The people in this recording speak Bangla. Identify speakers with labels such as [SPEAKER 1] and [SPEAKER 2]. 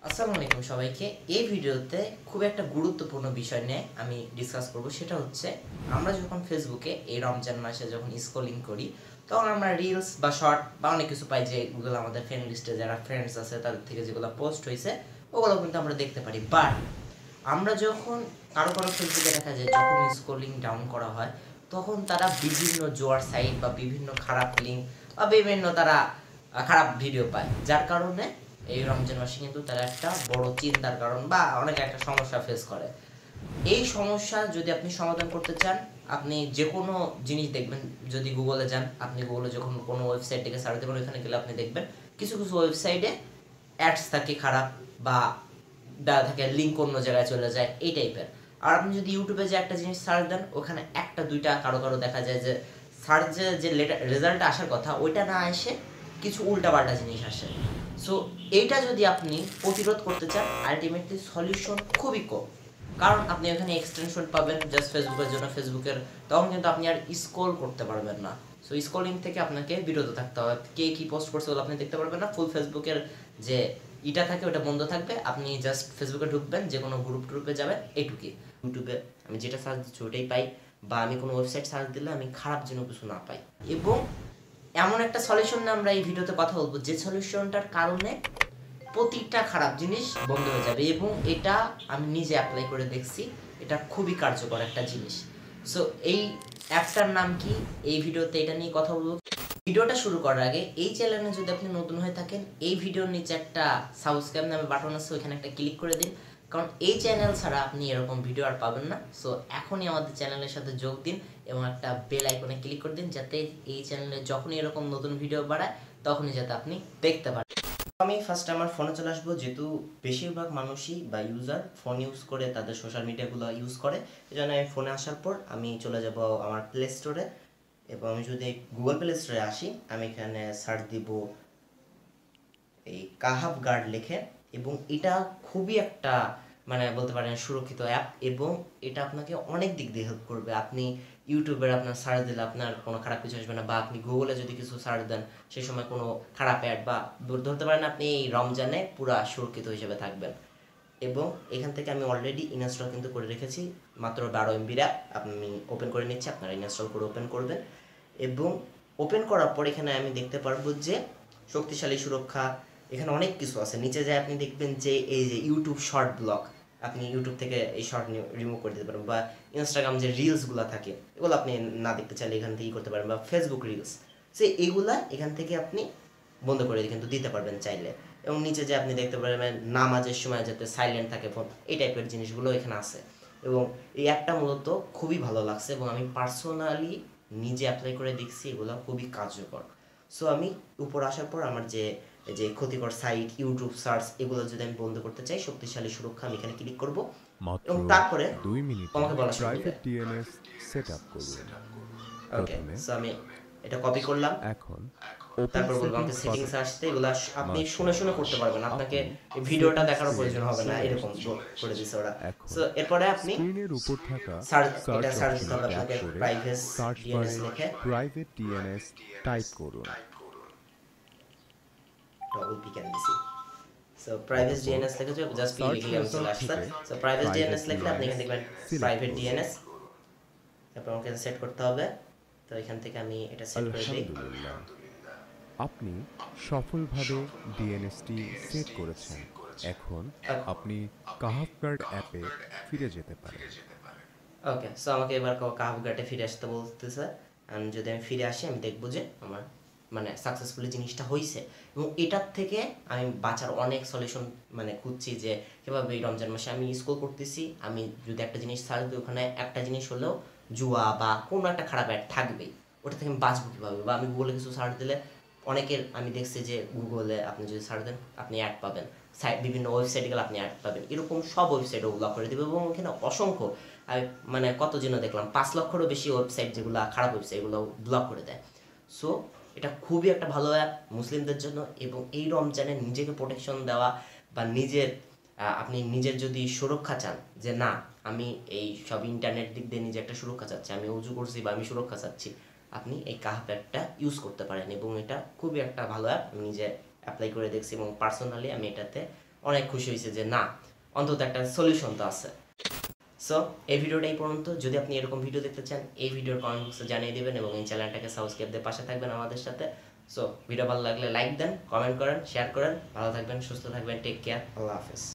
[SPEAKER 1] আসসালামু আলাইকুম সবাইকে। এই ভিডিওতে খুব একটা গুরুত্বপূর্ণ বিষয় নিয়ে আমি ডিসকাস করব। সেটা হচ্ছে আমরা যখন ফেসবুকে এই রমজান মাসে যখন স্ক্রলিং করি, তখন আমরা রিলস বা শর্ট বা অনেক কিছু পাই, যেগুলো আমাদের ফ্রেন্ড লিস্টে যারা ফ্রেন্ডস আছে তাদের থেকে যেগুলো পোস্ট হয়েছে ওগুলো কিন্তু আমরা দেখতে পারি। বাট আমরা যখন কারো কারো ফেসবুকে দেখা যায় যখন স্ক্রলিং ডাউন করা হয়, তখন তারা বিভিন্ন জোয়ার সাইট বা বিভিন্ন খারাপ লিঙ্ক বা বিভিন্ন তারা খারাপ ভিডিও পায়, যার কারণে এই রমজান মাসে কিন্তু তারা একটা বড় চিন্তার কারণ বা অনেক একটা সমস্যা ফেস করে। এই সমস্যা যদি আপনি সমাধান করতে চান, আপনি যে কোনো জিনিস দেখবেন, যদি গুগলে যান, আপনি গুগলে যখন কোনো ওয়েবসাইট থেকে সার্চ দেবেন, ওইখানে গেলে আপনি দেখবেন কিছু কিছু ওয়েবসাইটে অ্যাডস থাকে খারাপ, বা দেওয়া থাকে লিঙ্ক অন্য জায়গায় চলে যায়, এই টাইপের। আর আপনি যদি ইউটিউবে যে একটা জিনিস সার্চ দেন, ওখানে একটা দুইটা কারো কারো দেখা যায় যে সার্চে যে রেজাল্ট আসার কথা ওইটা না এসে কিছু উল্টাপাল্টা জিনিস আসে। সো এইটা যদি আপনি প্রতিরোধ করতে চান, আলটিমেটলি সলিউশন খুবই কম। কারণ আপনি এখানে এক্সটেনশন পাবেন জাস্ট ফেসবুকের জন্য, ফেসবুকের, তখন কিন্তু আপনি আর স্ক্রল করতে পারবেন না। সো স্ক্রলিং থেকে আপনাকে বিরত থাকতে হবে। কে কি পোস্ট করছে ওগুলো আপনি দেখতে পারবেন না। ফুল ফেসবুকের যে ইটা থাকে ওটা বন্ধ থাকবে। আপনি জাস্ট ফেসবুকে ঢুকবেন, যে কোনো গ্রুপে যাবেন, এইটুকুই। ইউটিউবে আমি যেটা সার্চ দিচ্ছি ওটাই পাই, বা আমি কোনো ওয়েবসাইট সার্চ দিলে আমি খারাপ যেন কিছু না পাই। এবং এমন একটা সলিউশন নিয়ে আমরা এই ভিডিওতে কথা বলবো, যে সলিউশনটার কারণে প্রতিটা খারাপ জিনিস বন্ধ হয়ে যাবে। এবং এটা আমি নিজে অ্যাপ্লাই করে দেখছি, এটা খুবই কার্যকর একটা জিনিস। সো এই অ্যাপটার নাম কি, এই ভিডিওতে এটা নিয়ে কথা বলবো। ভিডিওটা শুরু করার আগে এই চ্যানেলে যদি আপনি নতুন হয়ে থাকেন, এই ভিডিওর নিচে একটা সাবস্ক্রাইব নামে বাটন আছে, ওইখানে একটা ক্লিক করে দিন। কারণ এই চ্যানেল ছাড়া আপনি এরকম ভিডিও আর পাবেন না। সো এখনই আমাদের চ্যানেলের সাথে যোগ দিন এবং একটা বেল আইকনে ক্লিক করে দিন, যাতে এই চ্যানেলে যখনই এরকম নতুন ভিডিও বাড়ায় তখনই যাতে আপনি দেখতে পারেন। আমি ফার্স্ট আমার ফোনে চলে আসবো, যেহেতু বেশিরভাগ মানুষই বা ইউজার ফোন ইউজ করে, তাদের সোশ্যাল মিডিয়াগুলো ইউজ করে। এই জন্য আমি ফোনে আসার পর আমি চলে যাব আমার প্লে স্টোরে। এবং আমি যদি গুগল প্লে স্টোরে আসি, আমি এখানে সার্চ দিব এই কাহাব গার্ড লিখে। এবং এটা খুবই একটা মানে বলতে পারেন সুরক্ষিত অ্যাপ, এবং এটা আপনাকে অনেক দিক দিয়ে হেল্প করবে। আপনি ইউটিউবের আপনার সার্চ দিলে আপনার কোনো খারাপ কিছু আসবে না, বা আপনি গুগলে যদি কিছু সার্চ দেন সেই সময় কোনো খারাপ অ্যাড বা ধরতে পারেন আপনি এই রমজানে পুরা সুরক্ষিত হিসেবে থাকবেন। এবং এখান থেকে আমি অলরেডি ইনস্টল কিন্তু করে রেখেছি, মাত্র 12 MB অ্যাপ। আমি ওপেন করে নিচ্ছি, আপনারা ইনস্টল করে ওপেন করবেন। এবং ওপেন করার পর এখানে আমি দেখতে পারবো যে শক্তিশালী সুরক্ষা, এখানে অনেক কিছু আছে। নিচে যায় আপনি দেখবেন যে এই যে ইউটিউব শর্ট ব্লক, আপনি ইউটিউব থেকে এই শর্ট রিমুভ করে দিতে পারেন। বা ইনস্টাগ্রাম যে রিলসগুলো থাকে এগুলো আপনি না দেখতে চাইলে এখান থেকে করতে পারেন। বা ফেসবুক রিলস, সে এগুলা এখান থেকে আপনি বন্ধ করে কিন্তু দিতে পারবেন চাইলে। এবং নিচে যে আপনি দেখতে পারবেন নামাজের সময় যাতে সাইলেন্ট থাকে ফোন, এই টাইপের জিনিসগুলো এখানে আছে। এবং এই অ্যাপটা মূলত খুবই ভালো লাগছে, এবং আমি পার্সোনালি নিজে অ্যাপ্লাই করে দেখছি, এগুলো খুবই কার্যকর। সো আমি উপর আসার পর আমার যে যে ক্ষতিকর সাইট, ইউটিউব সার্চ, এগুলো যদি আমি বন্ধ করতে চাই, শক্তিশালী সুরক্ষা, আমি এখানে ক্লিক করব।
[SPEAKER 2] মাত্র
[SPEAKER 1] এবং তারপরে
[SPEAKER 2] 2 মিনিটে
[SPEAKER 1] আমাকে বলা শুরু করবে।
[SPEAKER 2] প্রাইভেট ডিএনএস সেট আপ করুন।
[SPEAKER 1] ওকে,
[SPEAKER 2] প্রথমে
[SPEAKER 1] সো আমি এটা কপি করলাম।
[SPEAKER 2] এখন ওপেন
[SPEAKER 1] তারপর বলবো আমাকে
[SPEAKER 2] সেটিংস
[SPEAKER 1] সেটিংস
[SPEAKER 2] বাটন
[SPEAKER 1] আসতে, এগুলো আপনি
[SPEAKER 2] মাত্র
[SPEAKER 1] শুনে শুনে করতে পারবেন, আপনাকে
[SPEAKER 2] আপনি
[SPEAKER 1] এই ভিডিওটা
[SPEAKER 2] সেটিংস
[SPEAKER 1] দেখারও
[SPEAKER 2] স্ক্রিনে
[SPEAKER 1] প্রয়োজন হবে না,
[SPEAKER 2] চলে
[SPEAKER 1] এরকম
[SPEAKER 2] এসেছেন।
[SPEAKER 1] করে দিছে ওরা।
[SPEAKER 2] এখন
[SPEAKER 1] সো এরপরে আপনি
[SPEAKER 2] স্ক্রিনের উপর থাকা
[SPEAKER 1] সার্চ,
[SPEAKER 2] সার্চ
[SPEAKER 1] এটা সার্চ দিতে
[SPEAKER 2] অপশনে
[SPEAKER 1] হবে
[SPEAKER 2] ট্যাপ
[SPEAKER 1] আপনাকে,
[SPEAKER 2] করে
[SPEAKER 1] প্রাইভেট
[SPEAKER 2] সার্চ
[SPEAKER 1] ডিএনএস
[SPEAKER 2] বারে
[SPEAKER 1] লিখে
[SPEAKER 2] প্রাইভেট ডিএনএস টাইপ করুন।
[SPEAKER 1] ডবল পি ক্যান দিছি। সো প্রাইভেট
[SPEAKER 2] অতঃপর
[SPEAKER 1] ডিএনএস লিখে জাস্ট পি
[SPEAKER 2] সার্চ
[SPEAKER 1] লিখলে আমি চলে
[SPEAKER 2] রেজাল্ট
[SPEAKER 1] আসছে।
[SPEAKER 2] থেকে
[SPEAKER 1] সো প্রাইভেট
[SPEAKER 2] প্রাইভেট
[SPEAKER 1] ডিএনএস লিখলে আপনি এখানে
[SPEAKER 2] ডিএনএস
[SPEAKER 1] দেখবেন
[SPEAKER 2] সিলেক্ট
[SPEAKER 1] প্রাইভেট
[SPEAKER 2] করুন।
[SPEAKER 1] ডিএনএস। তারপর আমাকে সেট করতে হবে। তো এখান থেকে আমি এটা সেট করে দিই।
[SPEAKER 2] আলহামদুলিল্লাহ, আপনি সফলভাবে ডিএনএসটি সেট করেছেন। এখন আপনি কাহাফ গার্ড অ্যাপে ফিরে যেতে পারেন।
[SPEAKER 1] ওকে, সো আমাকে এবার কাহাব ঘাটে ফিরে আসতে বলতেছে। আমি যদি আমি ফিরে আসি, আমি দেখবো যে আমার মানে সাকসেসফুলি জিনিসটা হয়েছে। এবং এটার থেকে আমি বাঁচার অনেক সলিউশন মানে খুঁজছি, যে কীভাবে এই রমজান মাসে আমি স্ক্রল করতেছি, আমি যদি একটা জিনিস সার্চ দিই, ওখানে একটা জিনিস হলেও জুয়া বা কোনো একটা খারাপ অ্যাড থাকবেই, ওটা থেকে আমি বাঁচবো কীভাবে। বা আমি গুগলে কিছু সার্চ দিলে অনেকের আমি দেখছি যে গুগলে আপনি যদি সার্চ দেন আপনি অ্যাড পাবেন, বিভিন্ন ওয়েবসাইটে গেলে আপনি অ্যাড পাবেন, এরকম সব ওয়েবসাইটও ব্লক করে দেবে। এবং এখানে অসংখ্য মানে কত যেন দেখলাম 5 লক্ষেরও বেশি ওয়েবসাইট, যেগুলো খারাপ ওয়েবসাইট, এগুলো ব্লক করে দেয়। সো এটা খুবই একটা ভালো অ্যাপ মুসলিমদের জন্য। এবং এই রমজানে নিজেকে প্রোটেকশন দেওয়া বা নিজের আপনি নিজের যদি সুরক্ষা চান, যে না আমি এই সব ইন্টারনেট দিক দিয়ে নিজে একটা সুরক্ষা চাচ্ছি, আমি উজু করছি বা আমি সুরক্ষা চাচ্ছি, আপনি এই কাহাপ অ্যাপটা ইউজ করতে পারেন। এবং এটা খুবই একটা ভালো অ্যাপ, আমি নিজে অ্যাপ্লাই করে দেখছি এবং পার্সোনালি আমি এটাতে অনেক খুশি হয়েছে যে না অন্তত একটা সলিউশন তো আছে। সো এই ভিডিওটা এই পর্যন্ত। যদি আপনি এরকম ভিডিও দেখতে চান এই ভিডিওর কমেন্ট বক্সে জানিয়ে দেবেন এবং এই চ্যানেলটাকে সাবস্ক্রাইব দিয়ে পাশে থাকবেন আমাদের সাথে। সো ভিডিও ভালো লাগলে লাইক দেন, কমেন্ট করেন, শেয়ার করেন। ভালো থাকবেন, সুস্থ থাকবেন, টেক কেয়ার, আল্লাহ হাফেজ।